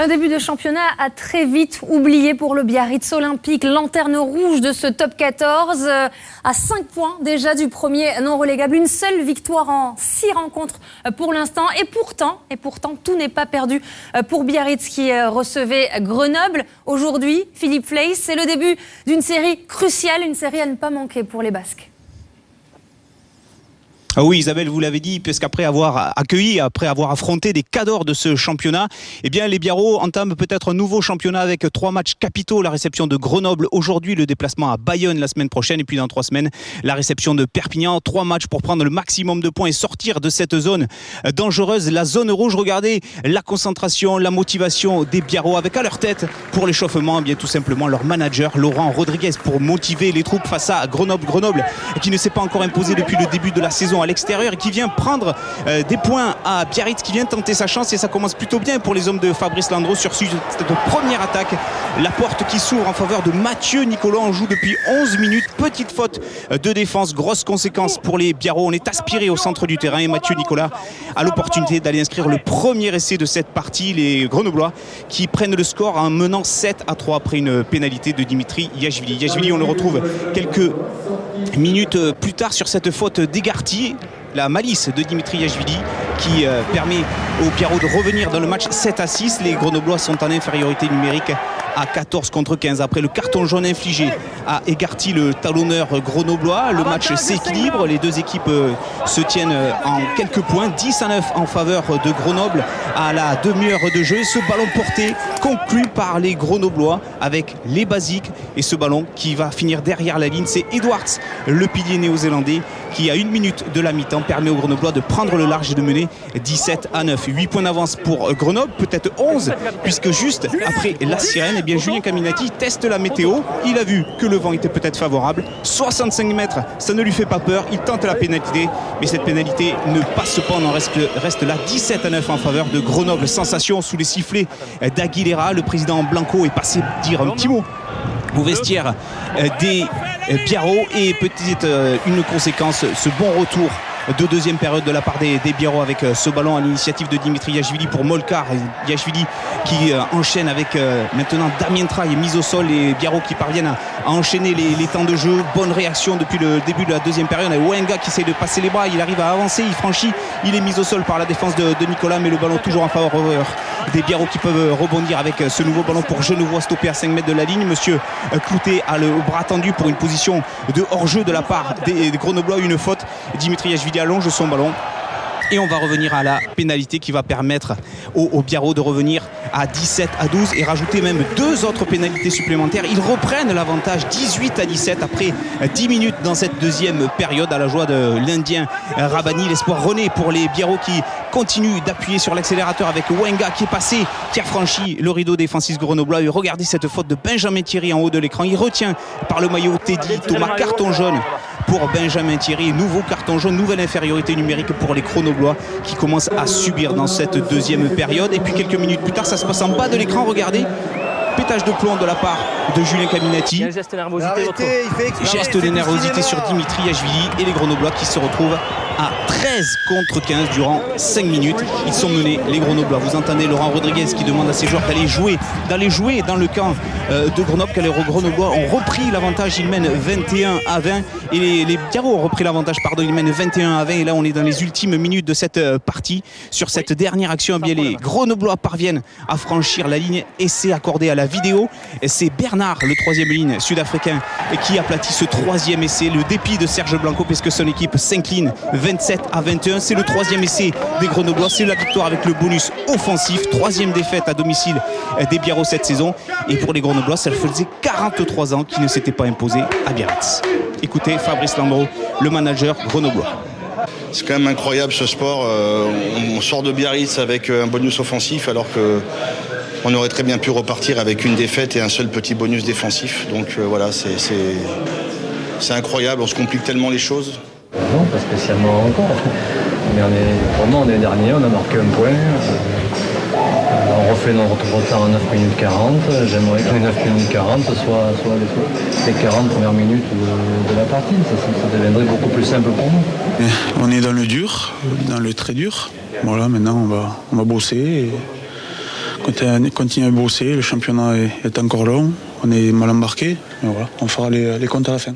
Un début de championnat à très vite oublié pour le Biarritz Olympique, lanterne rouge de ce top 14, à 5 points déjà du premier non relégable. Une seule victoire en 6 rencontres pour l'instant. Et pourtant, tout n'est pas perdu pour Biarritz qui recevait Grenoble. Aujourd'hui, Philippe Fleiss, c'est le début d'une série cruciale, une série à ne pas manquer pour les Basques. Ah oui, Isabelle, vous l'avez dit, puisqu'après avoir accueilli, après avoir affronté des cadors de ce championnat, eh bien, les Biarros entament peut-être un nouveau championnat avec 3 matchs capitaux. La réception de Grenoble aujourd'hui, le déplacement à Bayonne la semaine prochaine, et puis dans 3 semaines, la réception de Perpignan. 3 matchs pour prendre le maximum de points et sortir de cette zone dangereuse, la zone rouge. Regardez la concentration, la motivation des Biarros avec à leur tête pour l'échauffement, eh bien tout simplement leur manager Laurent Rodriguez pour motiver les troupes face à Grenoble qui ne s'est pas encore imposé depuis le début de la saison à l'extérieur et qui vient prendre des points à Biarritz, qui vient tenter sa chance, et ça commence plutôt bien pour les hommes de Fabrice Landreau sur cette première attaque. La porte qui s'ouvre en faveur de Mathieu Nicolas. On joue depuis 11 minutes, petite faute de défense, grosse conséquence pour les Biarros. On est aspiré au centre du terrain et Mathieu Nicolas a l'opportunité d'aller inscrire le premier essai de cette partie. Les Grenoblois qui prennent le score en menant 7-3 après une pénalité de Dimitri Yachvili. Yachvili, on le retrouve quelques minutes plus tard sur cette faute d'Egarty. La malice de Dimitri Yachvili qui permet aux Biarros de revenir dans le match 7-6. Les Grenoblois sont en infériorité numérique à 14 contre 15 après le carton jaune infligé à Egarty, le talonneur grenoblois. Le match s'équilibre, les deux équipes se tiennent en quelques points, 10-9 en faveur de Grenoble à la demi-heure de jeu. Et ce ballon porté conclu par les Grenoblois avec les basiques, et ce ballon qui va finir derrière la ligne, c'est Edwards, le pilier néo-zélandais, qui à 1 minute de la mi-temps permet aux Grenoblois de prendre le large et de mener 17-9. 8 points d'avance pour Grenoble, peut-être 11, puisque juste après la sirène, eh bien Julien Caminati teste la météo. Il a vu que le vent était peut-être favorable. 65 mètres, ça ne lui fait pas peur. Il tente la pénalité, mais cette pénalité ne passe pas. On en reste là 17-9 en faveur de Grenoble. Sensation sous les sifflets d'Aguilera. Le président Blanco est passé dire un petit mot au vestiaire des Biarros, et peut-être une conséquence, ce bon retour de deuxième période de la part des Biarros avec ce ballon à l'initiative de Dimitri Yachvili pour Molkar. Yachvili qui enchaîne avec maintenant Damien Traille mise au sol. Les Biarros qui parviennent à enchaîner les temps de jeu. Bonne réaction depuis le début de la deuxième période. Wenga qui essaie de passer les bras, il arrive à avancer, il franchit, il est mis au sol par la défense de Nicolas, mais le ballon toujours en faveur des Biarros qui peuvent rebondir avec ce nouveau ballon pour Genevois, stoppé à 5 mètres de la ligne. Monsieur Cloutet a le bras tendu pour une position de hors-jeu de la part des Grenoblois. Une faute, Dimitri Yachvili allonge son ballon. Et on va revenir à la pénalité qui va permettre aux Biarros de revenir à 17-12 et rajouter même 2 autres pénalités supplémentaires. Ils reprennent l'avantage 18-17 après 10 minutes dans cette deuxième période, à la joie de l'Indien Rabani. L'espoir renaît pour les Biarros qui continuent d'appuyer sur l'accélérateur avec Wenga qui est passé, qui a franchi le rideau défensif grenoblois. Et regardez cette faute de Benjamin Thierry en haut de l'écran. Il retient par le maillot Teddy Thomas, carton jaune pour Benjamin Thierry. Nouveau carton jaune, nouvelle infériorité numérique pour les Grenoblois qui commencent à subir dans cette deuxième période. Et puis quelques minutes plus tard, ça se passe en bas de l'écran. Regardez, pétage de plomb de la part de Julien Caminati. Geste de nervosité. Geste de nervosité sur Dimitri Yachvili, et les Grenoblois qui se retrouvent à 13 contre 15 durant 5 minutes. Ils sont menés, les Grenoblois. Vous entendez Laurent Rodriguez qui demande à ses joueurs d'aller jouer dans le camp de Grenoble, car les Grenoblois ont repris l'avantage. Ils mènent 21-20 et les Biarros ont repris l'avantage, ils mènent 21-20, et là on est dans les ultimes minutes de cette partie. Sur cette dernière action, eh bien, les Grenoblois parviennent à franchir la ligne, essai accordé à la vidéo. Et c'est Bernard, le 3e ligne sud-africain, qui aplatit ce 3e essai. Le dépit de Serge Blanco, puisque son équipe s'incline 27-21. C'est le 3e essai des Grenoblois. C'est la victoire avec le bonus offensif. 3e défaite à domicile des Biarros cette saison. Et pour les Grenoblois, ça faisait 43 ans qu'ils ne s'étaient pas imposés à Biarritz. Écoutez Fabrice Landreau, le manager grenoblois. C'est quand même incroyable ce sport. On sort de Biarritz avec un bonus offensif, alors que on aurait très bien pu repartir avec une défaite et un seul petit bonus défensif. Donc voilà, c'est incroyable, on se complique tellement les choses. Non, pas spécialement encore. Mais pour moi, on est dernier, on a marqué un point. On refait notre retard en 9 minutes 40. J'aimerais que les 9 minutes 40 soient les 40 premières minutes de la partie. Ça deviendrait beaucoup plus simple pour nous. On est dans le dur, dans le très dur. Voilà, maintenant on va bosser et continuer à bosser. Le championnat est encore long. On est mal embarqué. Mais voilà, on fera les comptes à la fin.